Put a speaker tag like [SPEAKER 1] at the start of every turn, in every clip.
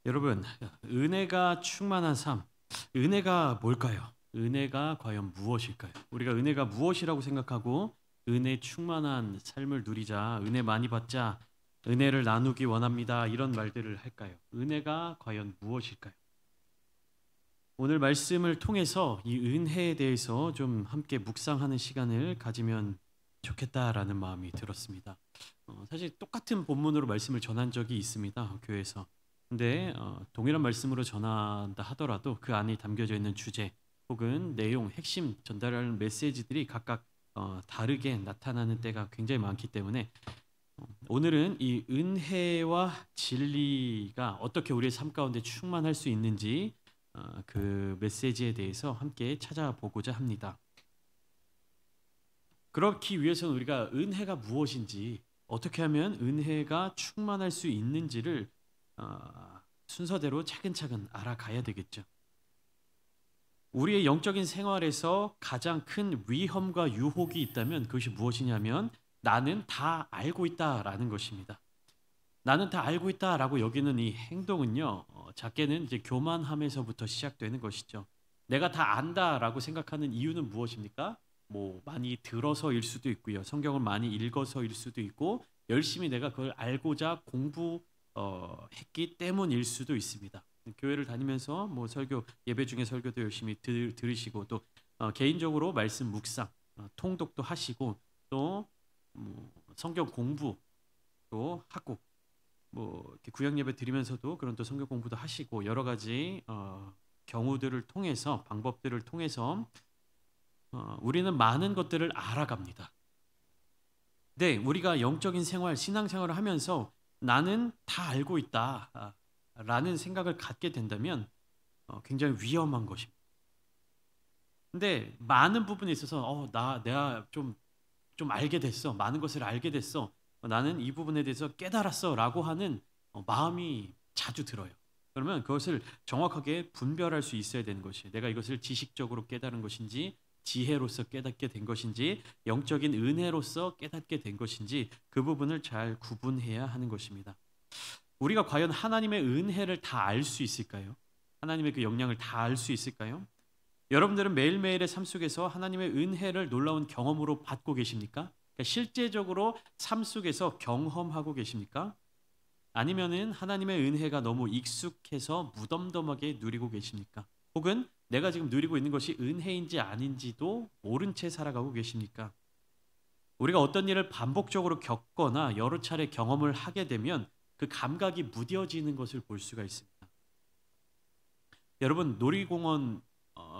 [SPEAKER 1] 여러분, 은혜가 충만한 삶, 은혜가 뭘까요? 은혜가 과연 무엇일까요? 우리가 은혜가 무엇이라고 생각하고 은혜 충만한 삶을 누리자, 은혜 많이 받자, 은혜를 나누기 원합니다. 이런 말들을 할까요? 은혜가 과연 무엇일까요? 오늘 말씀을 통해서 이 은혜에 대해서 좀 함께 묵상하는 시간을 가지면 좋겠다라는 마음이 들었습니다. 사실 똑같은 본문으로 말씀을 전한 적이 있습니다. 교회에서. 근데 동일한 말씀으로 전한다 하더라도 그 안에 담겨져 있는 주제 혹은 내용, 핵심 전달하는 메시지들이 각각 다르게 나타나는 때가 굉장히 많기 때문에 오늘은 이 은혜와 진리가 어떻게 우리의 삶 가운데 충만할 수 있는지 그 메시지에 대해서 함께 찾아보고자 합니다. 그렇기 위해서는 우리가 은혜가 무엇인지 어떻게 하면 은혜가 충만할 수 있는지를 순서대로 차근차근 알아가야 되겠죠. 우리의 영적인 생활에서 가장 큰 위험과 유혹이 있다면 그것이 무엇이냐면 나는 다 알고 있다라는 것입니다. 나는 다 알고 있다라고 여기는 이 행동은요, 작게는 이제 교만함에서부터 시작되는 것이죠. 내가 다 안다라고 생각하는 이유는 무엇입니까? 뭐 많이 들어서일 수도 있고요. 성경을 많이 읽어서일 수도 있고 열심히 내가 그걸 알고자 공부 했기 때문일 수도 있습니다. 교회를 다니면서 뭐 설교 예배 중에 설교도 열심히 들으시고 또 개인적으로 말씀 묵상, 통독도 하시고 또 성경 공부도 하고 뭐 이렇게 구약 예배 드리면서도 그런 또 성경 공부도 하시고 여러 가지 경우들을 통해서 방법들을 통해서 우리는 많은 것들을 알아갑니다. 네, 우리가 영적인 생활, 신앙생활을 하면서 나는 다 알고 있다 라는 생각을 갖게 된다면 굉장히 위험한 것입니다. 근데 많은 부분에 있어서 내가 좀 알게 됐어. 많은 것을 알게 됐어. 나는 이 부분에 대해서 깨달았어 라고 하는 마음이 자주 들어요. 그러면 그것을 정확하게 분별할 수 있어야 되는 것이에요. 내가 이것을 지식적으로 깨달은 것인지 지혜로서 깨닫게 된 것인지 영적인 은혜로서 깨닫게 된 것인지 그 부분을 잘 구분해야 하는 것입니다. 우리가 과연 하나님의 은혜를 다 알 수 있을까요? 하나님의 그 영향을 다 알 수 있을까요? 여러분들은 매일매일의 삶 속에서 하나님의 은혜를 놀라운 경험으로 받고 계십니까? 그러니까 실제적으로 삶 속에서 경험하고 계십니까? 아니면은 하나님의 은혜가 너무 익숙해서 무덤덤하게 누리고 계십니까? 혹은 내가 지금 누리고 있는 것이 은혜인지 아닌지도 모른 채 살아가고 계십니까? 우리가 어떤 일을 반복적으로 겪거나 여러 차례 경험을 하게 되면 그 감각이 무뎌지는 것을 볼 수가 있습니다. 여러분 놀이공원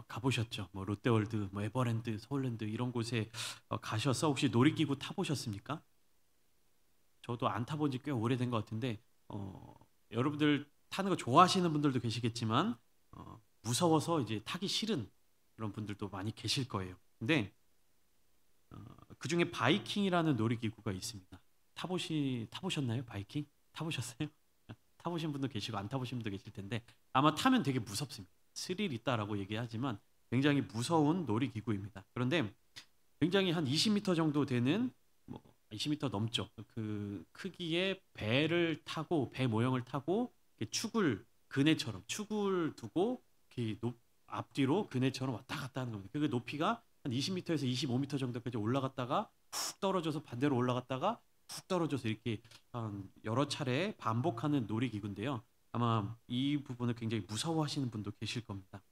[SPEAKER 1] 가보셨죠? 뭐 롯데월드, 뭐 에버랜드, 서울랜드 이런 곳에 가셔서 혹시 놀이기구 타보셨습니까? 저도 안 타본 지 꽤 오래된 것 같은데 여러분들 타는 거 좋아하시는 분들도 계시겠지만 무서워서 이제 타기 싫은 그런 분들도 많이 계실 거예요. 근데 그 중에 바이킹이라는 놀이기구가 있습니다. 타보셨나요? 바이킹? 타보셨어요? 타보신 분도 계시고 안 타보신 분도 계실 텐데 아마 타면 되게 무섭습니다. 스릴 있다라고 얘기하지만 굉장히 무서운 놀이기구입니다. 그런데 굉장히 한 20m 정도 되는 뭐 20m 넘죠. 그 크기의 배를 타고 배 모형을 타고 축을 그네처럼 축을 두고 이렇게 앞뒤로 그네처럼 왔다 갔다 하는 겁니다. 그 높이가 한 20m에서 25m 정도까지 올라갔다가 훅 떨어져서 반대로 올라갔다가 훅 떨어져서 이렇게 여러 차례 반복하는 놀이기구인데요. 아마 이 부분을 굉장히 무서워하시는 분도 계실 겁니다.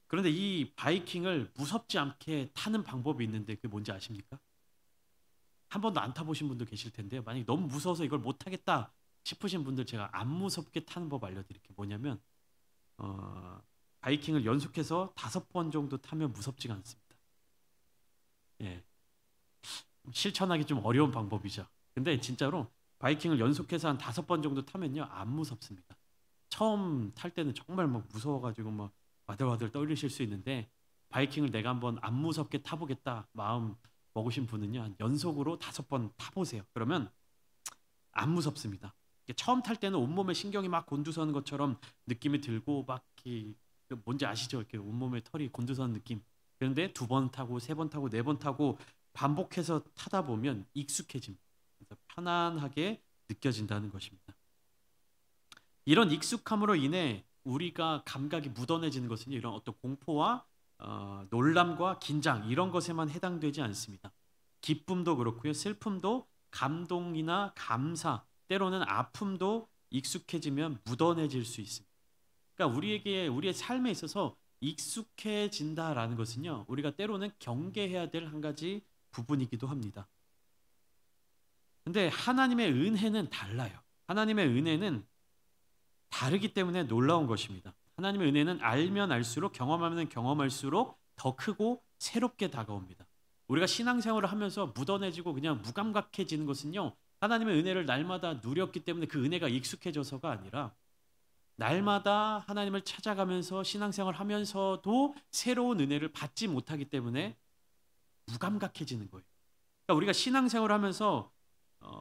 [SPEAKER 1] 그런데 이 바이킹을 무섭지 않게 타는 방법이 있는데 그게 뭔지 아십니까? 한 번도 안 타보신 분도 계실 텐데요. 만약에 너무 무서워서 이걸 못 타겠다 싶으신 분들 제가 안 무섭게 타는 법 알려드릴게요. 뭐냐면 어, 바이킹을 연속해서 5번 정도 타면 무섭지가 않습니다. 예, 실천하기 좀 어려운 방법이죠. 근데 진짜로 바이킹을 연속해서 한 5번 정도 타면요 안 무섭습니다. 처음 탈 때는 정말 막 무서워가지고 막 와들와들 떨리실 수 있는데 바이킹을 내가 한번 안 무섭게 타보겠다 마음 먹으신 분은요 한 연속으로 5번 타보세요. 그러면 안 무섭습니다. 처음 탈 때는 온몸에 신경이 막 곤두서는 것처럼 느낌이 들고 막 이렇게 뭔지 아시죠? 이렇게 온몸에 털이 곤두서는 느낌. 그런데 2번 타고 3번 타고 4번 타고 반복해서 타다 보면 익숙해집니다. 그래서 편안하게 느껴진다는 것입니다. 이런 익숙함으로 인해 우리가 감각이 묻어내지는 것은 이런 어떤 공포와 놀람과 긴장 이런 것에만 해당되지 않습니다. 기쁨도 그렇고요. 슬픔도 감동이나 감사, 때로는 아픔도 익숙해지면 묻어내질 수 있습니다. 그러니까 우리에게 우리의 삶에 있어서 익숙해진다라는 것은요. 우리가 때로는 경계해야 될 한 가지 부분이기도 합니다. 근데 하나님의 은혜는 달라요. 하나님의 은혜는 다르기 때문에 놀라운 것입니다. 하나님의 은혜는 알면 알수록 경험하면 경험할수록 더 크고 새롭게 다가옵니다. 우리가 신앙생활을 하면서 묻어내지고 그냥 무감각해지는 것은요. 하나님의 은혜를 날마다 누렸기 때문에 그 은혜가 익숙해져서가 아니라 날마다 하나님을 찾아가면서 신앙생활을 하면서도 새로운 은혜를 받지 못하기 때문에 무감각해지는 거예요. 그러니까 우리가 신앙생활을 하면서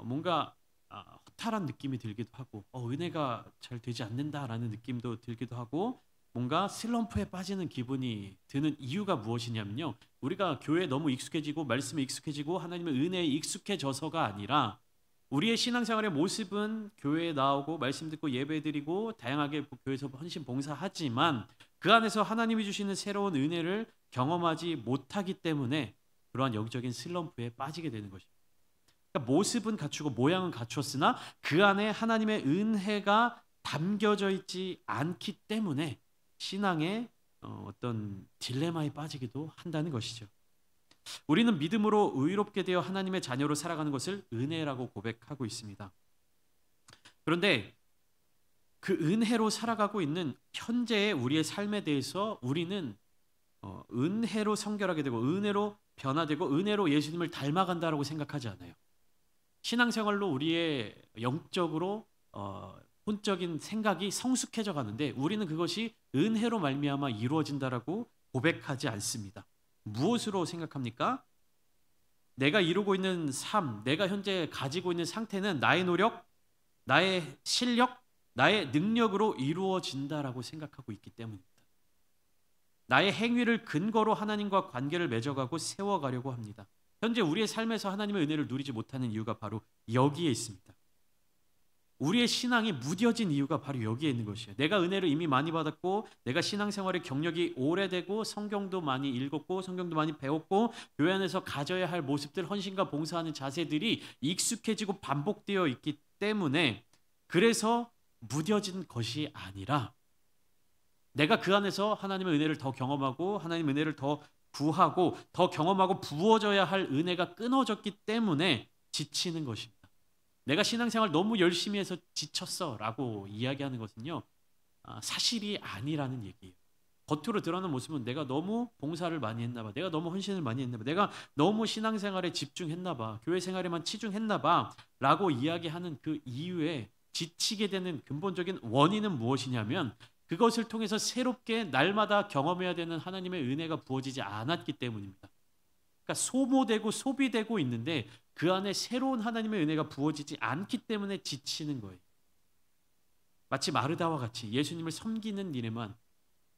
[SPEAKER 1] 뭔가 허탈한 느낌이 들기도 하고 은혜가 잘 되지 않는다라는 느낌도 들기도 하고 뭔가 슬럼프에 빠지는 기분이 드는 이유가 무엇이냐면요. 우리가 교회에 너무 익숙해지고 말씀에 익숙해지고 하나님의 은혜에 익숙해져서가 아니라 우리의 신앙생활의 모습은 교회에 나오고 말씀 듣고 예배드리고 다양하게 교회에서 헌신 봉사하지만 그 안에서 하나님이 주시는 새로운 은혜를 경험하지 못하기 때문에 그러한 영적인 슬럼프에 빠지게 되는 것입니다. 그러니까 모습은 갖추고 모양은 갖추었으나 그 안에 하나님의 은혜가 담겨져 있지 않기 때문에 신앙의 어떤 딜레마에 빠지기도 한다는 것이죠. 우리는 믿음으로 의롭게 되어 하나님의 자녀로 살아가는 것을 은혜라고 고백하고 있습니다. 그런데 그 은혜로 살아가고 있는 현재의 우리의 삶에 대해서 우리는 은혜로 성결하게 되고 은혜로 변화되고 은혜로 예수님을 닮아간다라고 생각하지 않아요. 신앙생활로 우리의 영적으로 혼적인 생각이 성숙해져 가는데 우리는 그것이 은혜로 말미암아 이루어진다라고 고백하지 않습니다. 무엇으로 생각합니까? 내가 이루고 있는 삶, 내가 현재 가지고 있는 상태는 나의 노력, 나의 실력, 나의 능력으로 이루어진다라고 생각하고 있기 때문입니다. 나의 행위를 근거로 하나님과 관계를 맺어가고 세워가려고 합니다. 현재 우리의 삶에서 하나님의 은혜를 누리지 못하는 이유가 바로 여기에 있습니다. 우리의 신앙이 무뎌진 이유가 바로 여기에 있는 것이에요. 내가 은혜를 이미 많이 받았고 내가 신앙생활의 경력이 오래되고 성경도 많이 읽었고 성경도 많이 배웠고 교회 안에서 가져야 할 모습들, 헌신과 봉사하는 자세들이 익숙해지고 반복되어 있기 때문에 그래서 무뎌진 것이 아니라 내가 그 안에서 하나님의 은혜를 더 경험하고 하나님의 은혜를 더 구하고 더 경험하고 부어져야 할 은혜가 끊어졌기 때문에 지치는 것입니다. 내가 신앙생활 너무 열심히 해서 지쳤어라고 이야기하는 것은요. 사실이 아니라는 얘기예요. 겉으로 드러나는 모습은 내가 너무 봉사를 많이 했나 봐. 내가 너무 헌신을 많이 했나 봐. 내가 너무 신앙생활에 집중했나 봐. 교회 생활에만 치중했나 봐. 라고 이야기하는 그 이유에 지치게 되는 근본적인 원인은 무엇이냐면 그것을 통해서 새롭게 날마다 경험해야 되는 하나님의 은혜가 부어지지 않았기 때문입니다. 그러니까 소모되고 소비되고 있는데 그 안에 새로운 하나님의 은혜가 부어지지 않기 때문에 지치는 거예요. 마치 마르다와 같이 예수님을 섬기는 일에만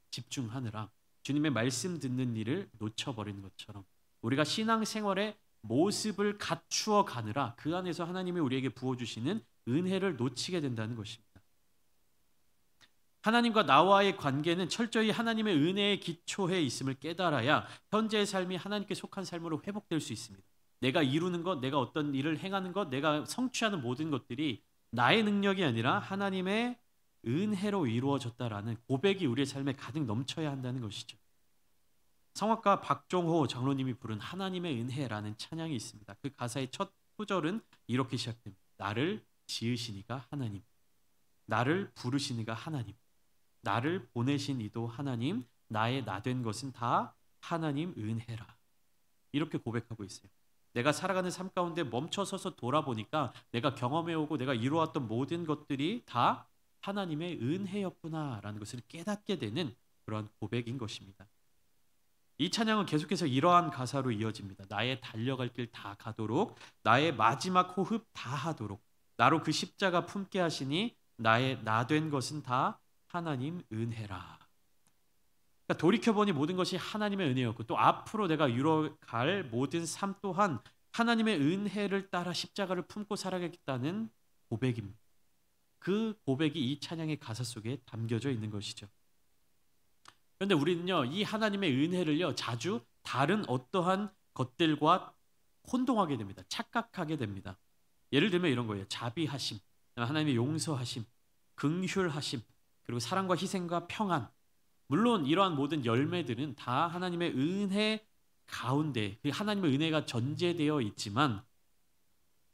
[SPEAKER 1] 집중하느라 주님의 말씀 듣는 일을 놓쳐버리는 것처럼 우리가 신앙생활의 모습을 갖추어 가느라 그 안에서 하나님이 우리에게 부어주시는 은혜를 놓치게 된다는 것입니다. 하나님과 나와의 관계는 철저히 하나님의 은혜에 기초해 있음을 깨달아야 현재의 삶이 하나님께 속한 삶으로 회복될 수 있습니다. 내가 이루는 것, 내가 어떤 일을 행하는 것, 내가 성취하는 모든 것들이 나의 능력이 아니라 하나님의 은혜로 이루어졌다라는 고백이 우리의 삶에 가득 넘쳐야 한다는 것이죠. 성악가 박종호 장로님이 부른 하나님의 은혜라는 찬양이 있습니다. 그 가사의 첫 구절은 이렇게 시작됩니다. 나를 지으시니가 하나님, 나를 부르시니가 하나님, 나를 보내신 이도 하나님, 나의 나 된 것은 다 하나님 은혜라. 이렇게 고백하고 있어요. 내가 살아가는 삶 가운데 멈춰서서 돌아보니까 내가 경험해오고 내가 이루었던 모든 것들이 다 하나님의 은혜였구나라는 것을 깨닫게 되는 그런 고백인 것입니다. 이 찬양은 계속해서 이러한 가사로 이어집니다. 나의 달려갈 길 다 가도록, 나의 마지막 호흡 다 하도록, 나로 그 십자가 품게 하시니 나의 나 된 것은 다 하나님 은혜라. 그러니까 돌이켜보니 모든 것이 하나님의 은혜였고 또 앞으로 내가 이뤄갈 모든 삶 또한 하나님의 은혜를 따라 십자가를 품고 살아가겠다는 고백입니다. 그 고백이 이 찬양의 가사 속에 담겨져 있는 것이죠. 그런데 우리는요, 이 하나님의 은혜를요, 자주 다른 어떠한 것들과 혼동하게 됩니다. 착각하게 됩니다. 예를 들면 이런 거예요. 자비하심, 하나님의 용서하심, 긍휼하심, 그리고 사랑과 희생과 평안. 물론 이러한 모든 열매들은 다 하나님의 은혜 가운데 그 하나님의 은혜가 전제되어 있지만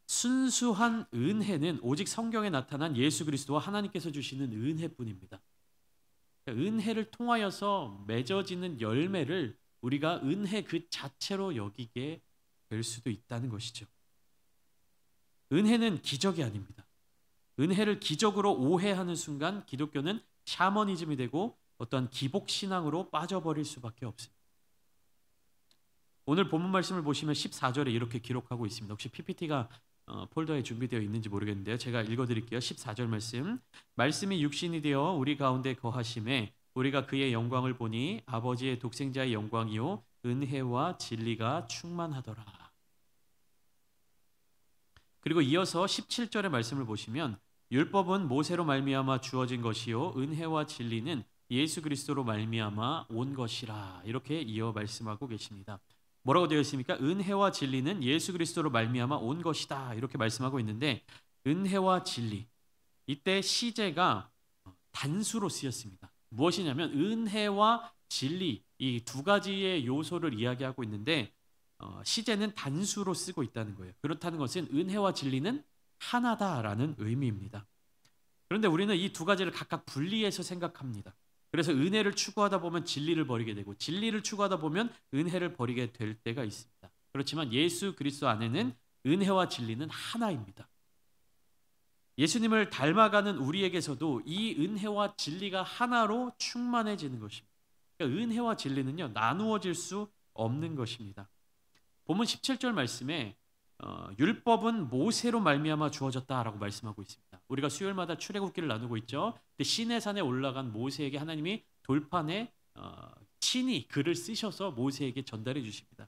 [SPEAKER 1] 순수한 은혜는 오직 성경에 나타난 예수 그리스도와 하나님께서 주시는 은혜뿐입니다. 은혜를 통하여서 맺어지는 열매를 우리가 은혜 그 자체로 여기게 될 수도 있다는 것이죠. 은혜는 기적이 아닙니다. 은혜를 기적으로 오해하는 순간 기독교는 샤머니즘이 되고 어떠한 기복 신앙으로 빠져버릴 수밖에 없습니다. 오늘 본문 말씀을 보시면 14절에 이렇게 기록하고 있습니다. 혹시 PPT가 폴더에 준비되어 있는지 모르겠는데요. 제가 읽어드릴게요. 14절 말씀. 말씀이 육신이 되어 우리 가운데 거하심에 우리가 그의 영광을 보니 아버지의 독생자의 영광이요 은혜와 진리가 충만하더라. 그리고 이어서 17절의 말씀을 보시면 율법은 모세로 말미암아 주어진 것이요 은혜와 진리는 예수 그리스도로 말미암아 온 것이라. 이렇게 이어 말씀하고 계십니다. 뭐라고 되어 있습니까? 은혜와 진리는 예수 그리스도로 말미암아 온 것이다. 이렇게 말씀하고 있는데 은혜와 진리, 이때 시제가 단수로 쓰였습니다. 무엇이냐면 은혜와 진리, 이 두 가지의 요소를 이야기하고 있는데 시제는 단수로 쓰고 있다는 거예요. 그렇다는 것은 은혜와 진리는 하나다라는 의미입니다. 그런데 우리는 이 두 가지를 각각 분리해서 생각합니다. 그래서 은혜를 추구하다 보면 진리를 버리게 되고 진리를 추구하다 보면 은혜를 버리게 될 때가 있습니다. 그렇지만 예수 그리스도 안에는 은혜와 진리는 하나입니다. 예수님을 닮아가는 우리에게서도 이 은혜와 진리가 하나로 충만해지는 것입니다. 그러니까 은혜와 진리는요, 나누어질 수 없는 것입니다. 본문 17절 말씀에 율법은 모세로 말미암아 주어졌다라고 말씀하고 있습니다. 우리가 수요일마다 출애굽기를 나누고 있죠. 근데 시내산에 올라간 모세에게 하나님이 돌판에 친히 글을 쓰셔서 모세에게 전달해 주십니다.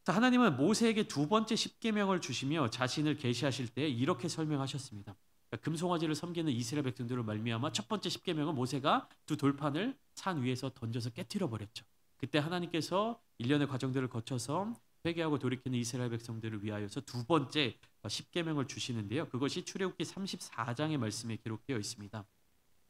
[SPEAKER 1] 하나님은 모세에게 두 번째 십계명을 주시며 자신을 계시하실 때 이렇게 설명하셨습니다. 그러니까 금송아지를 섬기는 이스라엘 백성들을 말미암아 첫 번째 십계명은 모세가 두 돌판을 산 위에서 던져서 깨뜨려 버렸죠. 그때 하나님께서 일련의 과정들을 거쳐서 회개하고 돌이키는 이스라엘 백성들을 위하여서 두 번째 십계명을 주시는데요. 그것이 출애굽기 34장의 말씀에 기록되어 있습니다.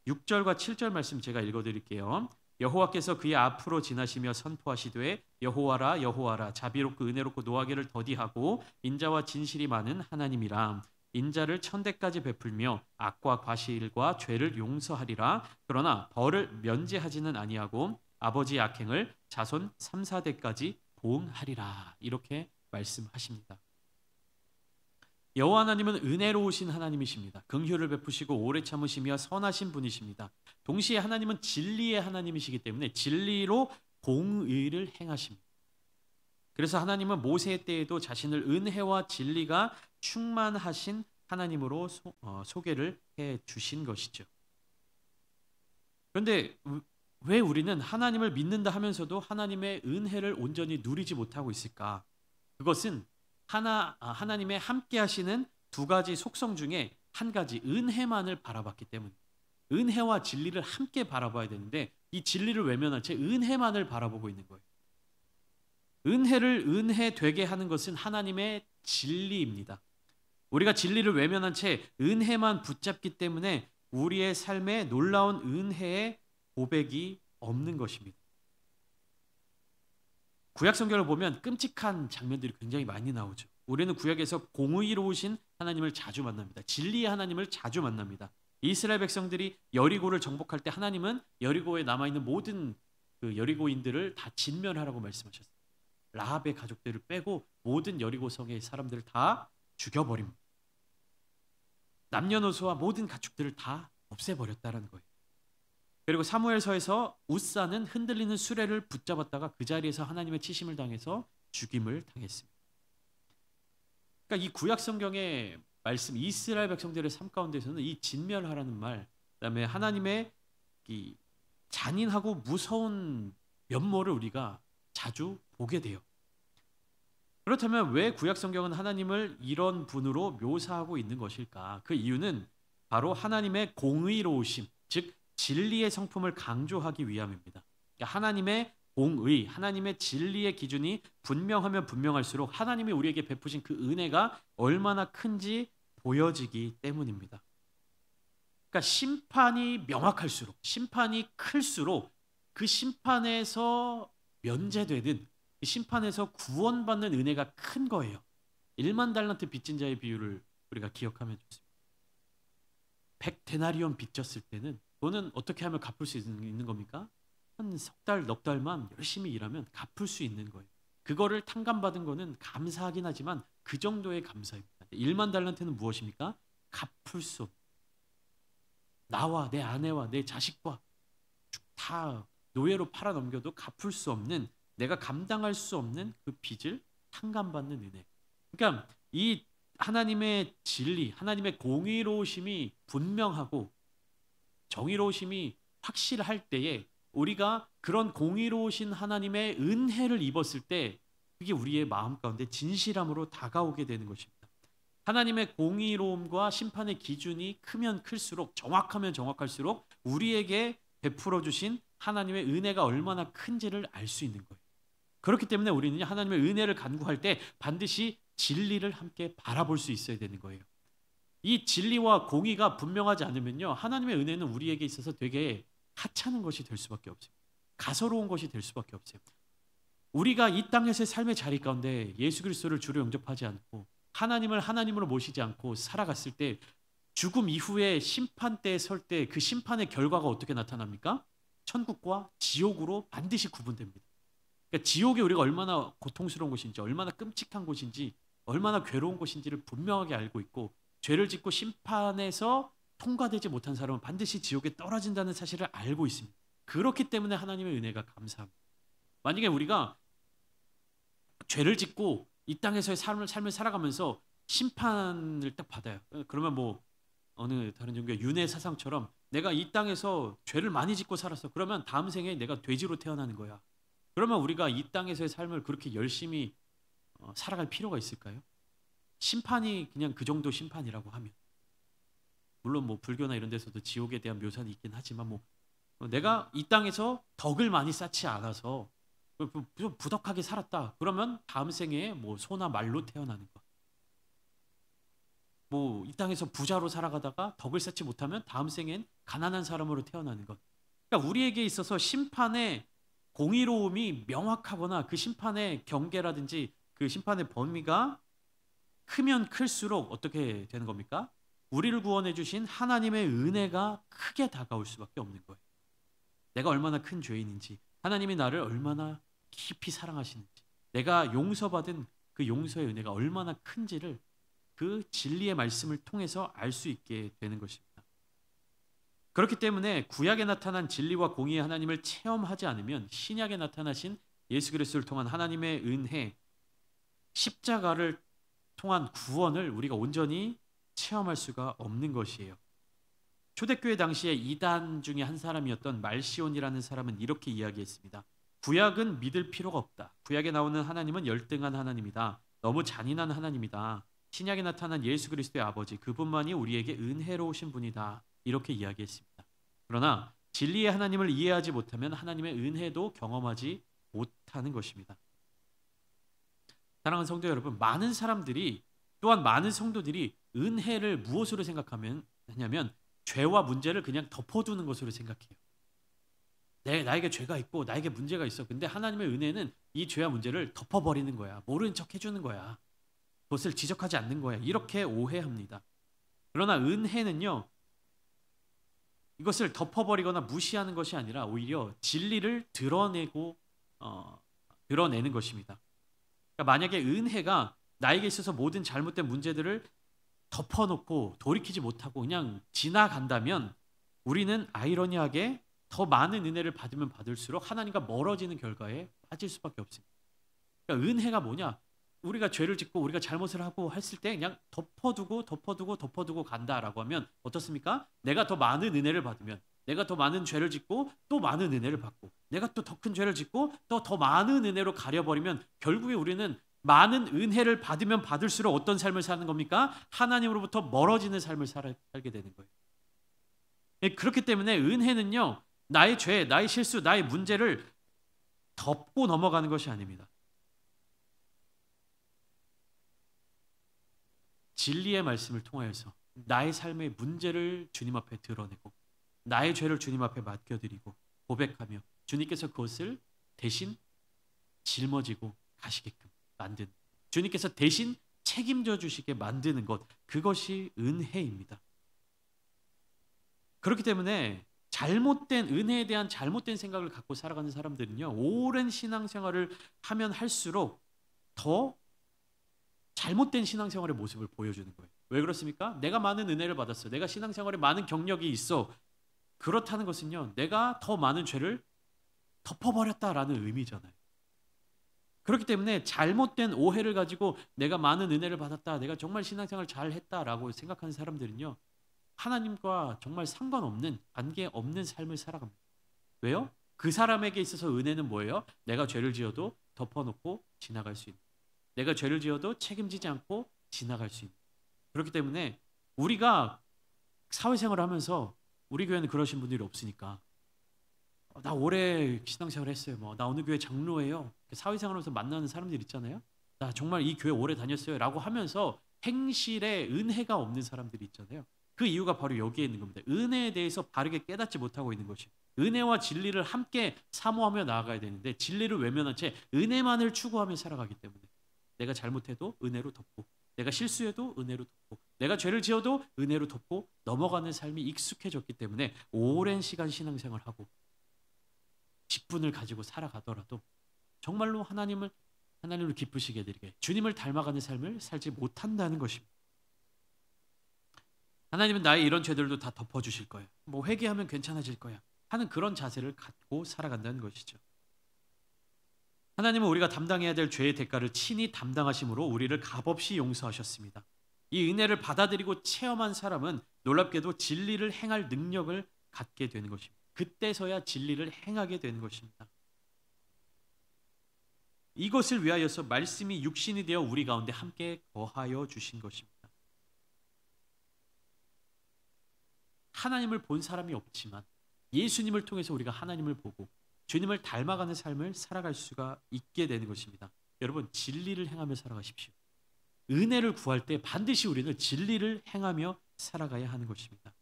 [SPEAKER 1] 6절과 7절 말씀 제가 읽어드릴게요. 여호와께서 그의 앞으로 지나시며 선포하시되 여호와라 여호와라 자비롭고 은혜롭고 노하기를 더디하고 인자와 진실이 많은 하나님이라. 인자를 천대까지 베풀며 악과 과실과 죄를 용서하리라. 그러나 벌을 면제하지는 아니하고 아버지의 악행을 자손 3, 4대까지 보응하리라. 이렇게 말씀하십니다. 여호와 하나님은 은혜로우신 하나님이십니다. 긍휼을 베푸시고 오래 참으시며 선하신 분이십니다. 동시에 하나님은 진리의 하나님이시기 때문에 진리로 공의를 행하십니다. 그래서 하나님은 모세의 때에도 자신을 은혜와 진리가 충만하신 하나님으로 소개를 해 주신 것이죠. 그런데 왜 우리는 하나님을 믿는다 하면서도 하나님의 은혜를 온전히 누리지 못하고 있을까? 그것은 하나님의 함께 하시는 두 가지 속성 중에 한 가지 은혜만을 바라봤기 때문입니다. 은혜와 진리를 함께 바라봐야 되는데 이 진리를 외면한 채 은혜만을 바라보고 있는 거예요. 은혜를 은혜 되게 하는 것은 하나님의 진리입니다. 우리가 진리를 외면한 채 은혜만 붙잡기 때문에 우리의 삶에 놀라운 은혜의 고백이 없는 것입니다. 구약 성경을 보면 끔찍한 장면들이 굉장히 많이 나오죠. 우리는 구약에서 공의로우신 하나님을 자주 만납니다. 진리의 하나님을 자주 만납니다. 이스라엘 백성들이 여리고를 정복할 때 하나님은 여리고에 남아있는 모든 그 여리고인들을 다 진멸하라고 말씀하셨어요. 라합의 가족들을 빼고 모든 여리고 성의 사람들을 다 죽여버립니다. 남녀노소와 모든 가축들을 다 없애버렸다는 거예요. 그리고 사무엘서에서 웃사는 흔들리는 수레를 붙잡았다가 그 자리에서 하나님의 치심을 당해서 죽임을 당했습니다. 그러니까 이 구약 성경의 말씀, 이스라엘 백성들의 삶 가운데서는 이 진멸하라는 말, 그다음에 하나님의 이 잔인하고 무서운 면모를 우리가 자주 보게 돼요. 그렇다면 왜 구약 성경은 하나님을 이런 분으로 묘사하고 있는 것일까? 그 이유는 바로 하나님의 공의로우심, 즉 진리의 성품을 강조하기 위함입니다. 그러니까 하나님의 공의, 하나님의 진리의 기준이 분명하면 분명할수록 하나님이 우리에게 베푸신 그 은혜가 얼마나 큰지 보여지기 때문입니다. 그러니까 심판이 명확할수록, 심판이 클수록 그 심판에서 면제되는, 그 심판에서 구원받는 은혜가 큰 거예요. 1만 달란트 빚진 자의 비유를 우리가 기억하면 좋습니다. 100데나리온 빚졌을 때는 돈은 어떻게 하면 갚을 수 있는 겁니까? 한 석 달, 넉 달만 열심히 일하면 갚을 수 있는 거예요. 그거를 탕감받은 거는 감사하긴 하지만 그 정도의 감사입니다. 1만 달란트는 무엇입니까? 갚을 수 없는, 나와 내 아내와 내 자식과 다 노예로 팔아넘겨도 갚을 수 없는, 내가 감당할 수 없는 그 빚을 탕감받는 은혜. 그러니까 이 하나님의 진리, 하나님의 공의로우심이 분명하고 정의로우심이 확실할 때에 우리가 그런 공의로우신 하나님의 은혜를 입었을 때 그게 우리의 마음 가운데 진실함으로 다가오게 되는 것입니다. 하나님의 공의로움과 심판의 기준이 크면 클수록, 정확하면 정확할수록 우리에게 베풀어 주신 하나님의 은혜가 얼마나 큰지를 알 수 있는 거예요. 그렇기 때문에 우리는 하나님의 은혜를 간구할 때 반드시 진리를 함께 바라볼 수 있어야 되는 거예요. 이 진리와 공의가 분명하지 않으면요, 하나님의 은혜는 우리에게 있어서 되게 하찮은 것이 될 수밖에 없어요. 가소로운 것이 될 수밖에 없어요. 우리가 이 땅에서의 삶의 자리 가운데 예수 그리스도를 주로 영접하지 않고 하나님을 하나님으로 모시지 않고 살아갔을 때 죽음 이후에 심판대에 설 때 그 심판의 결과가 어떻게 나타납니까? 천국과 지옥으로 반드시 구분됩니다. 그러니까 지옥이 우리가 얼마나 고통스러운 곳인지, 얼마나 끔찍한 곳인지, 얼마나 괴로운 곳인지를 분명하게 알고 있고, 죄를 짓고 심판에서 통과되지 못한 사람은 반드시 지옥에 떨어진다는 사실을 알고 있습니다. 그렇기 때문에 하나님의 은혜가 감사합니다. 만약에 우리가 죄를 짓고 이 땅에서의 삶을 살아가면서 심판을 딱 받아요. 그러면 뭐 어느 다른 종교의 윤회 사상처럼 내가 이 땅에서 죄를 많이 짓고 살았어. 그러면 다음 생에 내가 돼지로 태어나는 거야. 그러면 우리가 이 땅에서의 삶을 그렇게 열심히 살아갈 필요가 있을까요? 심판이 그냥 그 정도 심판이라고 하면, 물론 뭐 불교나 이런 데서도 지옥에 대한 묘사는 있긴 하지만 뭐 내가 이 땅에서 덕을 많이 쌓지 않아서 좀 부덕하게 살았다. 그러면 다음 생에 뭐 소나 말로 태어나는 것. 뭐 이 땅에서 부자로 살아가다가 덕을 쌓지 못하면 다음 생엔 가난한 사람으로 태어나는 것. 그러니까 우리에게 있어서 심판의 공의로움이 명확하거나 그 심판의 경계라든지 그 심판의 범위가 크면 클수록 어떻게 되는 겁니까? 우리를 구원해 주신 하나님의 은혜가 크게 다가올 수밖에 없는 거예요. 내가 얼마나 큰 죄인인지, 하나님이 나를 얼마나 깊이 사랑하시는지, 내가 용서받은 그 용서의 은혜가 얼마나 큰지를 그 진리의 말씀을 통해서 알 수 있게 되는 것입니다. 그렇기 때문에 구약에 나타난 진리와 공의의 하나님을 체험하지 않으면 신약에 나타나신 예수 그리스도를 통한 하나님의 은혜, 십자가를 통한 구원을 우리가 온전히 체험할 수가 없는 것이에요. 초대교회 당시에 이단 중에 한 사람이었던 말시온이라는 사람은 이렇게 이야기했습니다. 구약은 믿을 필요가 없다. 구약에 나오는 하나님은 열등한 하나님이다. 너무 잔인한 하나님이다. 신약에 나타난 예수 그리스도의 아버지, 그분만이 우리에게 은혜로우신 분이다. 이렇게 이야기했습니다. 그러나 진리의 하나님을 이해하지 못하면 하나님의 은혜도 경험하지 못하는 것입니다. 사랑하는 성도 여러분, 많은 사람들이, 또한 많은 성도들이 은혜를 무엇으로 생각하냐면 죄와 문제를 그냥 덮어두는 것으로 생각해요. 나에게 죄가 있고 나에게 문제가 있어. 근데 하나님의 은혜는 이 죄와 문제를 덮어버리는 거야. 모르는 척 해주는 거야. 그것을 지적하지 않는 거야. 이렇게 오해합니다. 그러나 은혜는요, 이것을 덮어버리거나 무시하는 것이 아니라 오히려 진리를 드러내는 것입니다. 그러니까 만약에 은혜가 나에게 있어서 모든 잘못된 문제들을 덮어놓고 돌이키지 못하고 그냥 지나간다면 우리는 아이러니하게 더 많은 은혜를 받으면 받을수록 하나님과 멀어지는 결과에 빠질 수밖에 없습니다. 그러니까 은혜가 뭐냐? 우리가 죄를 짓고 우리가 잘못을 하고 했을 때 그냥 덮어두고 간다라고 하면 어떻습니까? 내가 더 많은 은혜를 받으면, 내가 더 많은 죄를 짓고 또 많은 은혜를 받고, 내가 또 더 큰 죄를 짓고 또 더 많은 은혜로 가려버리면 결국에 우리는 많은 은혜를 받으면 받을수록 어떤 삶을 사는 겁니까? 하나님으로부터 멀어지는 삶을 살게 되는 거예요. 그렇기 때문에 은혜는요, 나의 죄, 나의 실수, 나의 문제를 덮고 넘어가는 것이 아닙니다. 진리의 말씀을 통하여서 나의 삶의 문제를 주님 앞에 드러내고 나의 죄를 주님 앞에 맡겨드리고 고백하며 주님께서 그것을 대신 짊어지고 가시게끔 만드는, 주님께서 대신 책임져 주시게 만드는 것, 그것이 은혜입니다. 그렇기 때문에 잘못된 은혜에 대한 잘못된 생각을 갖고 살아가는 사람들은요, 오랜 신앙생활을 하면 할수록 더 잘못된 신앙생활의 모습을 보여주는 거예요. 왜 그렇습니까? 내가 많은 은혜를 받았어. 내가 신앙생활에 많은 경력이 있어. 그렇다는 것은요, 내가 더 많은 죄를 덮어버렸다라는 의미잖아요. 그렇기 때문에 잘못된 오해를 가지고 내가 많은 은혜를 받았다, 내가 정말 신앙생활 잘했다라고 생각하는 사람들은요, 하나님과 정말 상관없는, 관계없는 삶을 살아갑니다. 왜요? 그 사람에게 있어서 은혜는 뭐예요? 내가 죄를 지어도 덮어놓고 지나갈 수 있는, 내가 죄를 지어도 책임지지 않고 지나갈 수 있는. 그렇기 때문에 우리가 사회생활을 하면서, 우리 교회는 그러신 분들이 없으니까, 나 오래 신앙생활 했어요. 나 어느 교회 장로예요. 사회생활하면서 만나는 사람들 있잖아요. 나 정말 이 교회 오래 다녔어요 라고 하면서 행실에 은혜가 없는 사람들이 있잖아요. 그 이유가 바로 여기에 있는 겁니다. 은혜에 대해서 바르게 깨닫지 못하고 있는 것이. 은혜와 진리를 함께 사모하며 나아가야 되는데 진리를 외면한 채 은혜만을 추구하며 살아가기 때문에 내가 잘못해도 은혜로 덮고, 내가 실수해도 은혜로 덮고, 내가 죄를 지어도 은혜로 덮고 넘어가는 삶이 익숙해졌기 때문에 오랜 시간 신앙생활하고 직분을 가지고 살아가더라도 정말로 하나님을 기쁘시게 해드리게, 주님을 닮아가는 삶을 살지 못한다는 것입니다. 하나님은 나의 이런 죄들도 다 덮어주실 거예요. 회개하면 괜찮아질 거야 하는 그런 자세를 갖고 살아간다는 것이죠. 하나님은 우리가 담당해야 될 죄의 대가를 친히 담당하심으로 우리를 값없이 용서하셨습니다. 이 은혜를 받아들이고 체험한 사람은 놀랍게도 진리를 행할 능력을 갖게 되는 것입니다. 그때서야 진리를 행하게 되는 것입니다. 이것을 위하여서 말씀이 육신이 되어 우리 가운데 함께 거하여 주신 것입니다. 하나님을 본 사람이 없지만 예수님을 통해서 우리가 하나님을 보고 주님을 닮아가는 삶을 살아갈 수가 있게 되는 것입니다. 여러분, 진리를 행하며 살아가십시오. 은혜를 구할 때 반드시 우리는 진리를 행하며 살아가야 하는 것입니다.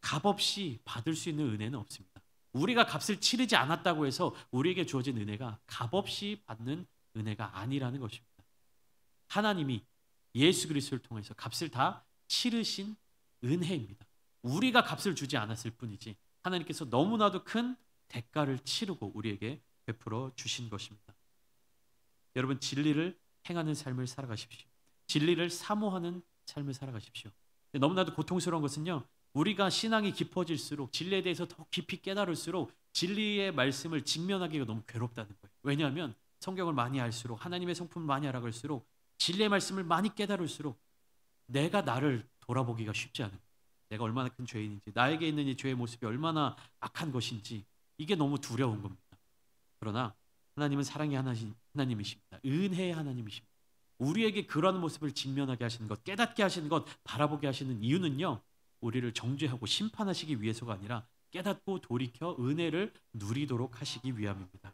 [SPEAKER 1] 값없이 받을 수 있는 은혜는 없습니다. 우리가 값을 치르지 않았다고 해서 우리에게 주어진 은혜가 값없이 받는 은혜가 아니라는 것입니다. 하나님이 예수 그리스도를 통해서 값을 다 치르신 은혜입니다. 우리가 값을 주지 않았을 뿐이지 하나님께서 너무나도 큰 대가를 치르고 우리에게 베풀어 주신 것입니다. 여러분, 진리를 행하는 삶을 살아가십시오. 진리를 사모하는 삶을 살아가십시오. 너무나도 고통스러운 것은요, 우리가 신앙이 깊어질수록, 진리에 대해서 더 깊이 깨달을수록 진리의 말씀을 직면하기가 너무 괴롭다는 거예요. 왜냐하면 성경을 많이 알수록, 하나님의 성품을 많이 알아갈수록, 진리의 말씀을 많이 깨달을수록 내가 나를 돌아보기가 쉽지 않은 거예요. 내가 얼마나 큰 죄인인지, 나에게 있는 이 죄의 모습이 얼마나 악한 것인지, 이게 너무 두려운 겁니다. 그러나 하나님은 사랑의 하나님이십니다. 은혜의 하나님이십니다. 우리에게 그런 모습을 직면하게 하시는 것, 깨닫게 하시는 것, 바라보게 하시는 이유는요, 우리를 정죄하고 심판하시기 위해서가 아니라 깨닫고 돌이켜 은혜를 누리도록 하시기 위함입니다.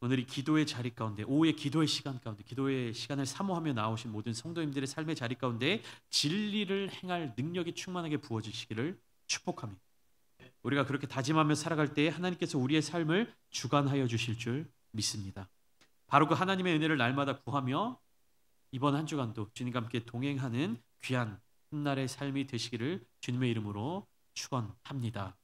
[SPEAKER 1] 오늘 이 기도의 자리 가운데, 오후의 기도의 시간 가운데, 기도의 시간을 사모하며 나오신 모든 성도님들의 삶의 자리 가운데 진리를 행할 능력이 충만하게 부어지시기를 축복합니다. 우리가 그렇게 다짐하며 살아갈 때에 하나님께서 우리의 삶을 주관하여 주실 줄 믿습니다. 바로 그 하나님의 은혜를 날마다 구하며 이번 한 주간도 주님과 함께 동행하는 귀한 훗날의 삶이 되시기를 주님의 이름으로 축원합니다.